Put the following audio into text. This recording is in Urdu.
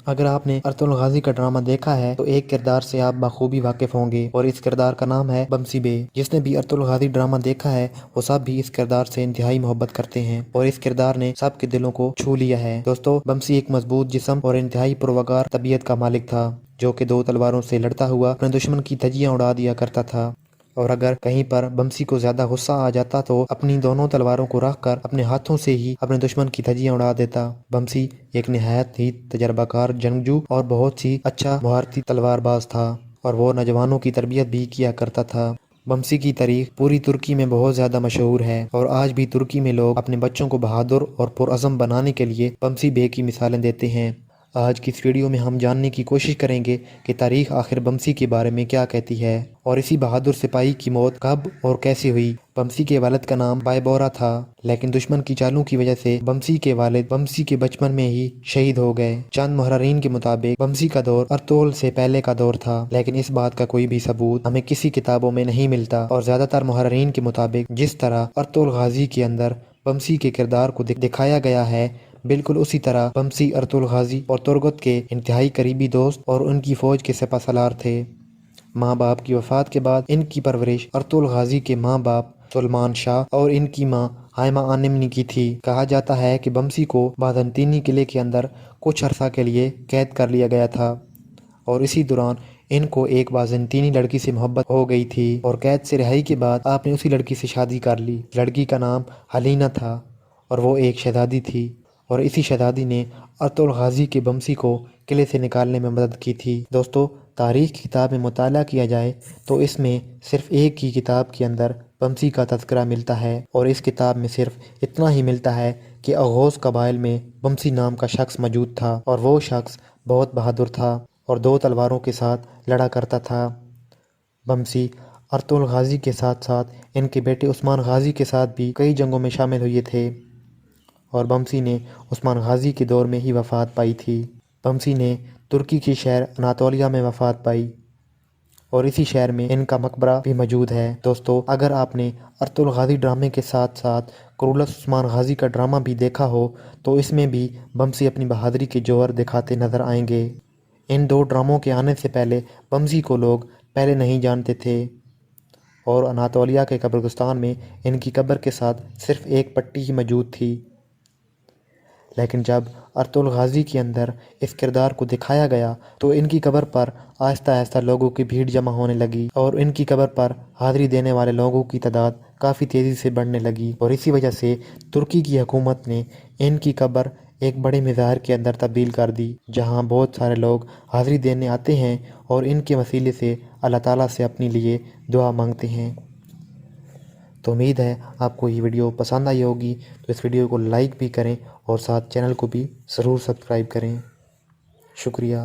اگر آپ نے ارطغرل غازی کا ڈرامہ دیکھا ہے تو ایک کردار سے آپ بخوبی واقف ہوں گے، اور اس کردار کا نام ہے بمسی بے۔ جس نے بھی ارطغرل غازی ڈرامہ دیکھا ہے وہ سب بھی اس کردار سے انتہائی محبت کرتے ہیں، اور اس کردار نے سب کے دلوں کو چھو لیا ہے۔ دوستو، بمسی ایک مضبوط جسم اور انتہائی پروگار طبیعت کا مالک تھا، جو کہ 2 تلواروں سے لڑتا ہوا اپنے دشمن کی دھجیاں اڑا دیا کرتا تھا، اور اگر کہیں پر بمسی کو زیادہ غصہ آ جاتا تو اپنی دونوں تلواروں کو رکھ کر اپنے ہاتھوں سے ہی اپنے دشمن کی دھجیاں اڑا دیتا۔ بمسی ایک نہایت ہی تجربہ کار جنگجو اور بہت ہی اچھا مہارتی تلوار باز تھا، اور وہ نوجوانوں کی تربیت بھی کیا کرتا تھا۔ بمسی کی تاریخ پوری ترکی میں بہت زیادہ مشہور ہے، اور آج بھی ترکی میں لوگ اپنے بچوں کو بہادر اور پرعزم بنانے کے لیے بمسی بے کی مثالیں دیتے ہیں۔ آج کی اس ویڈیو میں ہم جاننے کی کوشش کریں گے کہ تاریخ آخر بمسی کے بارے میں کیا کہتی ہے، اور اسی بہادر سپاہی کی موت کب اور کیسے ہوئی۔ بمسی کے والد کا نام بائبورا تھا، لیکن دشمن کی چالوں کی وجہ سے بمسی کے والد بمسی کے بچپن میں ہی شہید ہو گئے۔ چند محررین کے مطابق بمسی کا دور ارطغرل سے پہلے کا دور تھا، لیکن اس بات کا کوئی بھی ثبوت ہمیں کسی کتابوں میں نہیں ملتا، اور زیادہ تر محررین کے مطابق جس طرح ارطغرل غازی کے اندر بمسی کے کردار کو دکھایا گیا ہے، بالکل اسی طرح بمسی ارطغرل غازی اور ترگت کے انتہائی قریبی دوست اور ان کی فوج کے سپہ سالار تھے۔ ماں باپ کی وفات کے بعد ان کی پرورش ارطغرل غازی کے ماں باپ سلمان شاہ اور ان کی ماں ہائمہ آنم نے کی تھی۔ کہا جاتا ہے کہ بمسی کو بازنطینی قلعے کے اندر کچھ عرصہ کے لیے قید کر لیا گیا تھا، اور اسی دوران ان کو ایک بازنطینی لڑکی سے محبت ہو گئی تھی، اور قید سے رہائی کے بعد آپ نے اسی لڑکی سے شادی کر لی۔ لڑکی کا نام ہلینا تھا، اور وہ ایک شہزادی تھی، اور اسی شہزادی نے ارطغرل غازی کے بمسی کو قلعے سے نکالنے میں مدد کی تھی۔ دوستو، تاریخ کی کتاب میں مطالعہ کیا جائے تو اس میں صرف ایک ہی کتاب کے اندر بمسی کا تذکرہ ملتا ہے، اور اس کتاب میں صرف اتنا ہی ملتا ہے کہ اغوز قبائل میں بمسی نام کا شخص موجود تھا، اور وہ شخص بہت بہادر تھا اور 2 تلواروں کے ساتھ لڑا کرتا تھا۔ بمسی ارطغرل غازی کے ساتھ ساتھ ان کے بیٹے عثمان غازی کے ساتھ بھی کئی جنگوں میں شامل ہوئے تھے، اور بمسی نے عثمان غازی کے دور میں ہی وفات پائی تھی۔ بمسی نے ترکی کے شہر اناطولیہ میں وفات پائی، اور اسی شہر میں ان کا مقبرہ بھی موجود ہے۔ دوستو، اگر آپ نے ارطغرل غازی ڈرامے کے ساتھ ساتھ کرولس عثمان غازی کا ڈرامہ بھی دیکھا ہو تو اس میں بھی بمسی اپنی بہادری کے جوہر دکھاتے نظر آئیں گے۔ ان 2 ڈراموں کے آنے سے پہلے بمسی کو لوگ پہلے نہیں جانتے تھے، اور اناطولیہ کے قبرستان میں ان کی قبر کے ساتھ صرف ایک پٹی ہی موجود تھی، لیکن جب ارطغرل غازی کے اندر اس کردار کو دکھایا گیا تو ان کی قبر پر آہستہ آہستہ لوگوں کی بھیڑ جمع ہونے لگی، اور ان کی قبر پر حاضری دینے والے لوگوں کی تعداد کافی تیزی سے بڑھنے لگی، اور اسی وجہ سے ترکی کی حکومت نے ان کی قبر ایک بڑے مزار کے اندر تبدیل کر دی، جہاں بہت سارے لوگ حاضری دینے آتے ہیں اور ان کے وسیلے سے اللہ تعالیٰ سے اپنے لیے دعا مانگتے ہیں۔ تو امید ہے آپ کو یہ ویڈیو پسند آئی ہوگی، تو اس ویڈیو کو لائک بھی کریں اور ساتھ چینل کو بھی ضرور سبسکرائب کریں۔ شکریہ۔